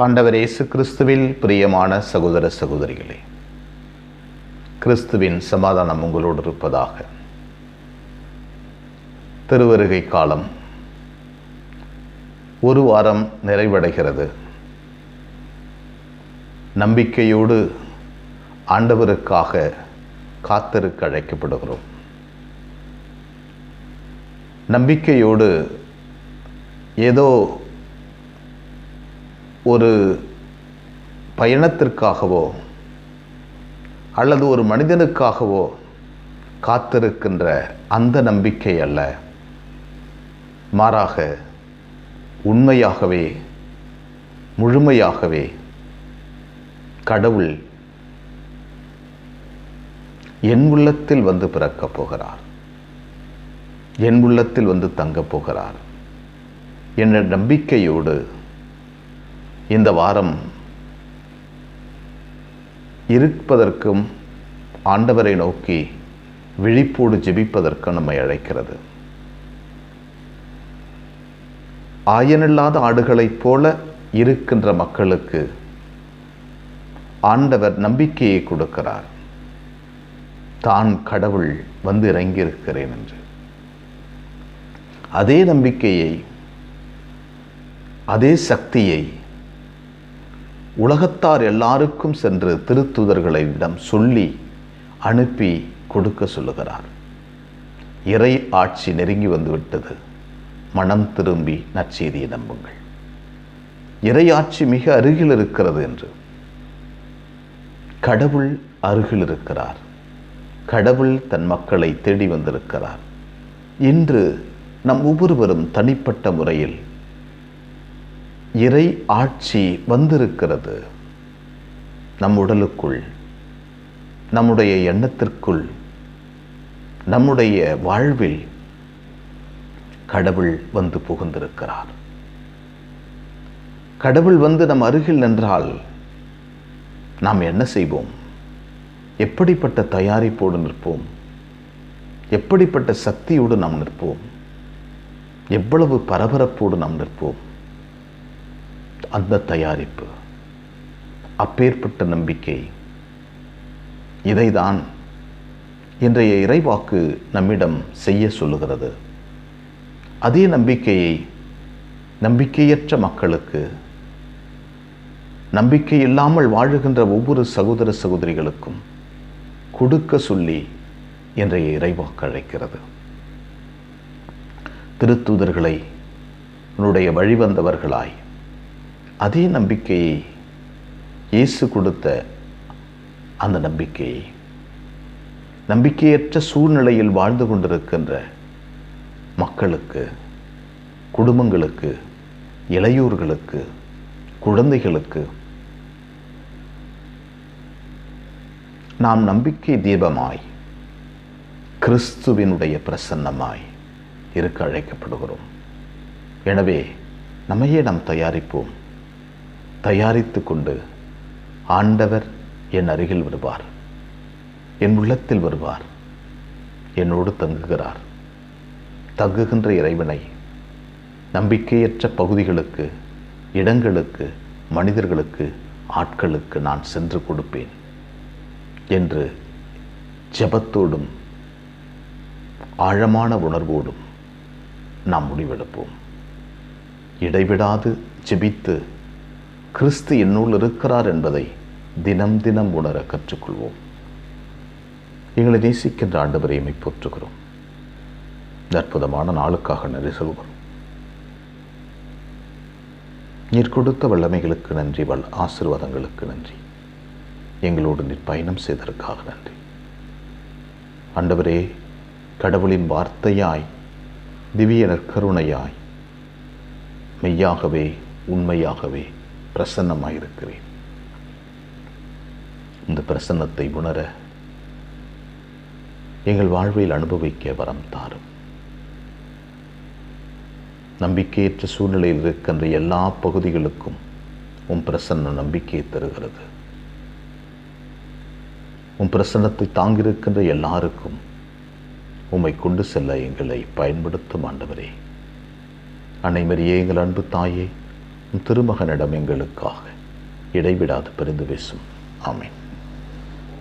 ஆண்டவர் இயேசு கிறிஸ்துவில் பிரியமான சகோதர சகோதரிகளே, கிறிஸ்துவின் சமாதானம் உங்களோடு இருப்பதாக. திருவருகை காலம் ஒரு வாரம் நிறைவடைகிறது. நம்பிக்கையோடு ஆண்டவருக்காக காத்திருக்க அழைக்கப்படுகிறோம். நம்பிக்கையோடு ஏதோ ஒரு பயணத்திற்காகவோ அல்லது ஒரு மனிதனுக்காகவோ காத்திருக்கின்ற அந்த நம்பிக்கை அல்ல, மாறாக உண்மையாகவே முழுமையாகவே கடவுள் என் உள்ளத்தில் வந்து பிறக்கப் போகிறார், என் உள்ளத்தில் வந்து தங்கப் போகிறார் என்ற நம்பிக்கையோடு இந்த வாரம் இருப்பதற்கும் ஆண்டவரை நோக்கி விழிப்போடு ஜெபிப்பதற்கும் நம்மை அழைக்கிறது. ஆயனில்லாத ஆடுகளைப் போல இருக்கின்ற மக்களுக்கு ஆண்டவர் நம்பிக்கையை கொடுக்கிறார், தான் கடவுள் வந்து இறங்கியிருக்கிறேன் என்று. அதே நம்பிக்கையை, அதே சக்தியை உலகத்தார் எல்லாருக்கும் சென்று திருத்தூதர்களிடம் சொல்லி அனுப்பி கொடுக்க சொல்லுகிறார். இறை ஆட்சி நெருங்கி வந்துவிட்டது, மனம் திரும்பி நற்செய்தியை நம்புங்கள். இறை ஆட்சி மிக அருகில் இருக்கிறது என்று. கடவுள் அருகில் இருக்கிறார், கடவுள் தன் மக்களை தேடி வந்திருக்கிறார். இன்று நம் ஒவ்வொருவரும் தனிப்பட்ட முறையில் இறை ஆட்சி வந்திருக்கிறது. நம் உடலுக்குள், நம்முடைய எண்ணத்திற்குள், நம்முடைய வாழ்வில் கடவுள் வந்து புகுந்திருக்கிறார். கடவுள் வந்து நம் அருகில் நின்றால் நாம் என்ன செய்வோம்? எப்படிப்பட்ட தயாரிப்போடு நிற்போம்? எப்படிப்பட்ட சக்தியோடு நாம் நிற்போம்? எவ்வளவு பரபரப்போடு நாம் நிற்போம்? அந்த தயாரிப்பு, அப்பேற்பட்ட நம்பிக்கை, இதைதான் இன்றைய இறைவாக்கு நம்மிடம் செய்ய சொல்லுகிறது. அதே நம்பிக்கையை நம்பிக்கையற்ற மக்களுக்கு, நம்பிக்கை இல்லாமல் வாழுகின்ற ஒவ்வொரு சகோதர சகோதரிகளுக்கும் கொடுக்க சொல்லி இன்றைய இறைவாக்கு அழைக்கிறது. திருத்தூதர்களை உன்னுடைய வழிவந்தவர்களாய் அதே நம்பிக்கையை, இயேசு கொடுத்த அந்த நம்பிக்கையை, நம்பிக்கையற்ற சூழ்நிலையில் வாழ்ந்து கொண்டிருக்கின்ற மக்களுக்கு, குடும்பங்களுக்கு, இளையோர்களுக்கு, குழந்தைகளுக்கு நாம் நம்பிக்கை தீபமாய், கிறிஸ்துவினுடைய பிரசன்னமாய் இருக்க அழைக்கப்படுகிறோம். எனவே நம்மையே நாம் தயாரிப்போம். தயாரித்து கொண்டு ஆண்டவர் என் அருகில் வருவார், என் உள்ளத்தில் வருவார், என்னோடு தங்குகிறார். தங்குகின்ற இறைவனை நம்பிக்கையற்ற பகுதிகளுக்கு, இடங்களுக்கு, மனிதர்களுக்கு, ஆட்களுக்கு நான் சென்று கொடுப்பேன் என்று ஜெபத்தோடும் ஆழமான உணர்வோடும் நாம் முடிவெடுப்போம். இடைவிடாது ஜெபித்து கிறிஸ்து என்னுள் இருக்கிறார் என்பதை தினம் தினம் உணர கற்றுக்கொள்வோம். எங்களை நேசிக்கின்ற ஆண்டவரை எம்மை போற்றுகிறோம். அற்புதமான நாளுக்காக நன்றி சொல்கிறோம். நீர் கொடுத்த வல்லமைகளுக்கு நன்றி, ஆசீர்வாதங்களுக்கு நன்றி. எங்களோடு நீர் பயணம் செய்ததற்காக நன்றி. ஆண்டவரே, கடவுளின் வார்த்தையாய், திவ்ய நற்கருணையாய், மெய்யாகவே உண்மையாகவே பிரசன்னமாயிருக்கிறேன். இந்த பிரசன்னத்தை உணர எங்கள் வாழ்வில் அனுபவிக்க வரம் தாரும். நம்பிக்கையற்ற சூழ்நிலையில் இருக்கின்ற எல்லா பகுதிகளுக்கும் உம் பிரசன்னம் நம்பிக்கையை தருகிறது. உம் பிரசன்னத்தை தாங்கியிருக்கின்ற எல்லாருக்கும் உம்மை கொண்டு செல்ல எங்களை பயன்படுத்தும் ஆண்டவரே. அன்னை மரியே, எங்கள் அன்பு தாயே, திருமகனிடம் எங்களுக்காக இடைவிடாது பரிந்து பேசும். ஆமென்.